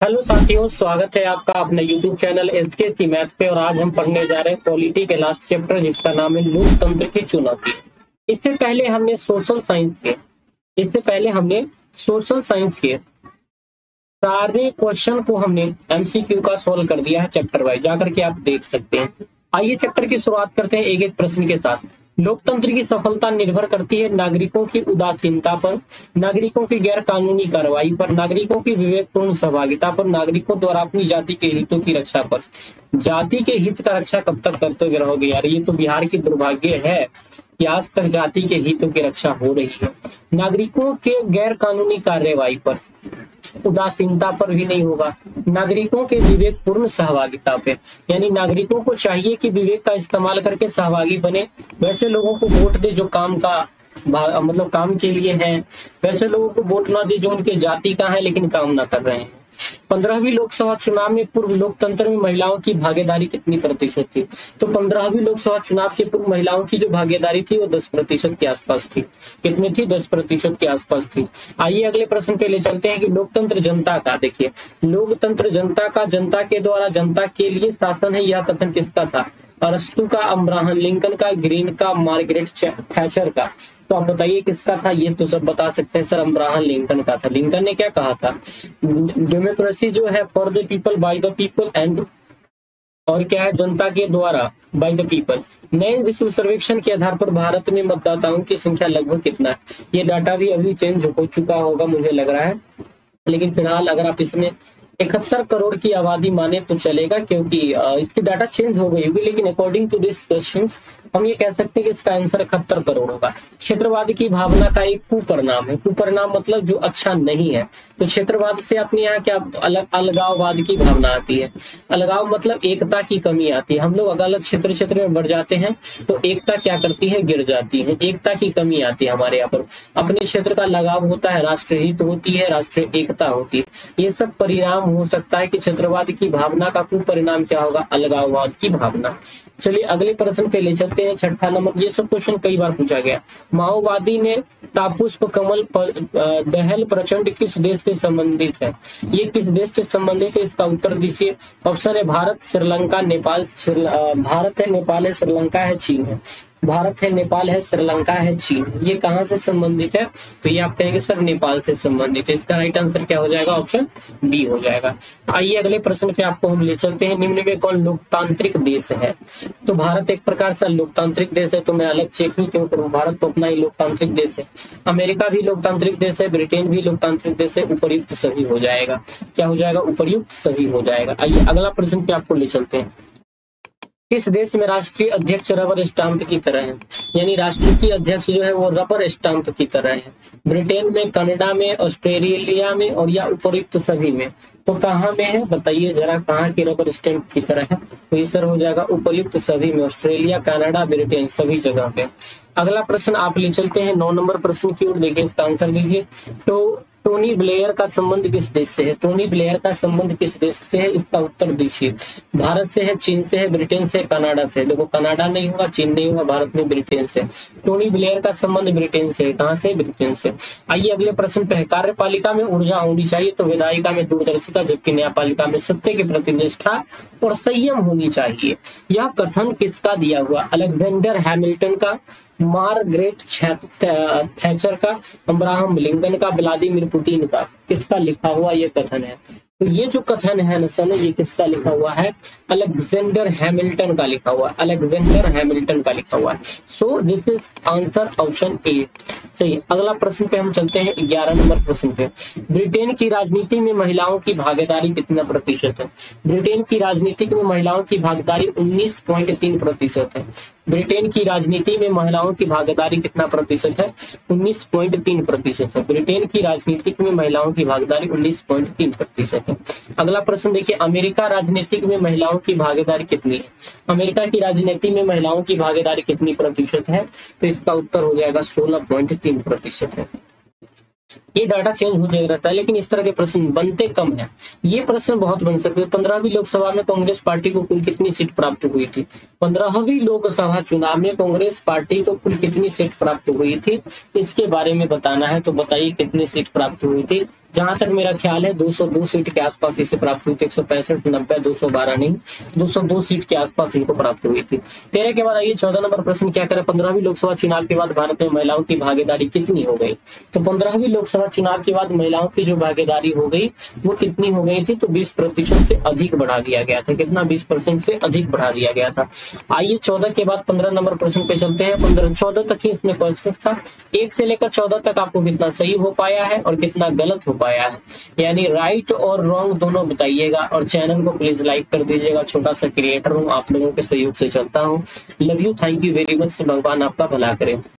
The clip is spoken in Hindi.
हेलो साथियों, स्वागत है आपका अपने YouTube चैनल एसके मैथ पे। और आज हम पढ़ने जा रहे हैं पॉलिटी के लास्ट चैप्टर, जिसका नाम है लोकतंत्र की चुनौती। इससे पहले हमने सोशल साइंस के सारे क्वेश्चन को हमने एमसीक्यू का सॉल्व कर दिया है चैप्टर वाइज, जाकर के आप देख सकते हैं। आइए चैप्टर की शुरुआत करते हैं एक एक प्रश्न के साथ। लोकतंत्र की सफलता निर्भर करती है नागरिकों की उदासीनता पर, नागरिकों की गैर कानूनी कार्रवाई पर, नागरिकों की विवेकपूर्ण सहभागिता पर, नागरिकों द्वारा अपनी जाति के हितों की रक्षा पर। जाति के हित का रक्षा कब तक करते रहोगे यार? ये तो बिहार की दुर्भाग्य है कि आज तक जाति के हितों की रक्षा हो रही है। नागरिकों के गैर कानूनी कार्रवाई पर, उदासीनता पर भी नहीं होगा। नागरिकों के विवेकपूर्ण सहभागिता पे, यानी नागरिकों को चाहिए कि विवेक का इस्तेमाल करके सहभागी बने, वैसे लोगों को वोट दे जो काम का मतलब काम के लिए है, वैसे लोगों को वोट ना दे जो उनके जाति का है लेकिन काम ना कर रहे हैं। 15वीं लोकसभा चुनाव में पूर्व लोकतंत्र में महिलाओं की भागीदारी कितनी प्रतिशत थी? तो 15वीं लोकसभा चुनाव के पूर्व महिलाओं की जो भागीदारी थी वो 10% के आसपास थी। कितनी थी? 10% के आसपास थी। आइए अगले प्रश्न पे ले चलते हैं कि लोकतंत्र जनता का, देखिए लोकतंत्र जनता का, जनता के द्वारा जनता के लिए शासन है, यह कथन किसका था? अरस्तु का, अब्राहम लिंकन का, ग्रीन का, मार्गरेट थैचर का। तो आप बताइए किसका था? ये तो सब बता सकते हैं सर, अब्राहम लिंकन का था। लिंकन ने क्या कहा था? डेमोक्रेसी जो है for the people, by the people and, और क्या है? जनता के द्वारा, बाय द पीपल। नए विश्व सर्वेक्षण के आधार पर भारत में मतदाताओं की संख्या लगभग कितना है? ये डाटा भी अभी चेंज हो चुका होगा मुझे लग रहा है, लेकिन फिलहाल अगर आप इसमें 71 करोड़ की आबादी माने तो चलेगा, क्योंकि इसकी डाटा चेंज हो गई होगी। लेकिन अकॉर्डिंग टू दिस क्वेश्चन हम ये कह सकते हैं कि इसका आंसर 71 करोड़ होगा। क्षेत्रवाद की भावना का एक कुपरिणाम है। कुपरिणाम मतलब जो अच्छा नहीं है। तो क्षेत्रवाद से अपने यहाँ क्या अलगाववाद की भावना आती है। अलगाव मतलब एकता की कमी आती है। हम लोग अलग क्षेत्र में बढ़ जाते हैं तो एकता क्या करती है? गिर जाती है। एकता की कमी आती है हमारे यहाँ पर। अपने क्षेत्र का लगाव होता है, राष्ट्रहित होती है, राष्ट्रीय एकता होती है। ये सब परिणाम हो सकता है कि क्षेत्रवाद की भावना का कुपरिणाम क्या होगा? अलगाववाद की भावना। चलिए अगले प्रश्न पे ले चलते हैं, छठा नंबर। ये सब क्वेश्चन कई बार पूछा गया। माओवादी ने तापुष्प कमल दहल प्रचंड किस देश से संबंधित है? ये किस देश से संबंधित है? इसका उत्तर दीजिए। ऑप्शन है भारत, श्रीलंका, नेपाल। भारत है, नेपाल है, श्रीलंका है, चीन है। भारत है, नेपाल है, श्रीलंका है, चीन। ये कहाँ से संबंधित है? तो ये आप कहेंगे सर नेपाल से संबंधित है। इसका राइट आंसर क्या हो जाएगा? ऑप्शन बी हो जाएगा। आइए अगले प्रश्न पे आपको हम ले चलते हैं। निम्न में कौन लोकतांत्रिक देश है? तो भारत एक प्रकार से लोकतांत्रिक देश है, तो मैं अलग चेक ही क्यों करूं? भारत तो अपना ही लोकतांत्रिक देश है। अमेरिका भी लोकतांत्रिक देश है, ब्रिटेन भी लोकतांत्रिक देश है। उपर्युक्त सभी हो जाएगा। क्या हो जाएगा? उपर्युक्त सभी हो जाएगा। आइए अगला प्रश्न पे आपको ले चलते हैं। किस देश में राष्ट्रीय अध्यक्ष रबर स्टाम्प की तरह है? यानी राष्ट्रीय अध्यक्ष जो है वो रबर स्टाम्प की तरह है। ब्रिटेन में, कनाडा में, ऑस्ट्रेलिया में, और या उपयुक्त सभी में। तो कहाँ में है बताइए जरा, कहाँ की रबर स्टैंप की तरह है? तो ये सर हो जाएगा उपयुक्त सभी में। ऑस्ट्रेलिया, कनाडा, ब्रिटेन, सभी जगह पे। अगला प्रश्न आप ले चलते हैं 9 नंबर प्रश्न की ओर। देखिए इसका आंसर दीजिए। तो टोनी ब्लेयर का संबंध किस देश से है? टोनी ब्लेयर का संबंध किस देश से है? इसका उत्तर दीजिए। भारत से है, चीन से है, ब्रिटेन से, कनाडा से। देखो कनाडा नहीं होगा, चीन नहीं होगा, भारत में ब्रिटेन से। टोनी ब्लेयर का संबंध ब्रिटेन से। कहाँ से? ब्रिटेन से। आइए अगले प्रश्न पे है। कार्यपालिका में ऊर्जा होनी चाहिए तो विधायिका में दूरदर्शिता, जबकि न्यायपालिका में सत्य के प्रति निष्ठा और संयम होनी चाहिए। यह कथन किसका दिया हुआ? अलेक्जेंडर हैमिल्टन का, मार्गरेट थैचर का, अब्राहम लिंकन का, व्लादिमीर पुतिन का। किसका लिखा हुआ ये कथन है? तो ये जो कथन है ना सर, ये किसका लिखा हुआ है? अलेक्जेंडर हैमिल्टन का लिखा हुआ है। अलेक्जेंडर हैमिल्टन का लिखा हुआ है। So this is answer option A. चलिए अगला प्रश्न पे हम चलते हैं, 11 नंबर प्रश्न पे। ब्रिटेन की राजनीति में महिलाओं की भागीदारी कितना प्रतिशत है? ब्रिटेन की राजनीति में महिलाओं की भागीदारी 19.3% है। ब्रिटेन की राजनीति में महिलाओं की भागीदारी कितना प्रतिशत है? 19.3% है। ब्रिटेन की राजनीति में महिलाओं की भागीदारी 19.3% है। अगला प्रश्न देखिए, अमेरिका राजनीतिक में महिलाओं की भागीदारी कितनी है? अमेरिका की राजनीति में महिलाओं की भागीदारी कितनी प्रतिशत है? तो इसका उत्तर हो जाएगा 16.3% है। ये डाटा चेंज हो जाएगा रहता है, लेकिन इस तरह के प्रश्न बनते कम है। ये प्रश्न बहुत बन सकते हैं। 15वीं लोकसभा में कांग्रेस पार्टी को कुल कितनी सीट प्राप्त हुई थी? 15वीं लोकसभा चुनाव में कांग्रेस पार्टी को कुल कितनी सीट प्राप्त हुई थी, इसके बारे में बताना है। तो बताइए कितनी सीट प्राप्त हुई थी? जहां तक मेरा ख्याल है 202 सीट के आसपास इसे प्राप्त हुई थी, 165, 90, 212 नहीं, 202 सीट के आसपास इनको प्राप्त हुई थी। 13 के बाद आइए 14 नंबर प्रश्न क्या करें, 15वीं लोकसभा चुनाव के बाद भारत में महिलाओं की भागीदारी कितनी हो गई। तो 15वीं लोकसभा चुनाव के बाद महिलाओं की जो भागीदारी हो गई वो कितनी हो गई थी, तो 20% से अधिक बढ़ा दिया गया था। कितना, 20% से अधिक बढ़ा दिया गया था। आइए 14 के बाद 15 नंबर प्रश्न पे चलते हैं। 14 तक ही इसमें क्वेश्चन था, 1 से लेकर 14 तक आपको कितना सही हो पाया है और कितना गलत हो पाया है, यानी राइट और रॉन्ग दोनों बताइएगा। और चैनल को प्लीज लाइक कर दीजिएगा, छोटा सा क्रिएटर हूँ, आप लोगों के सहयोग से चलता हूँ। Love you, thank you very much, भगवान आपका भला करे।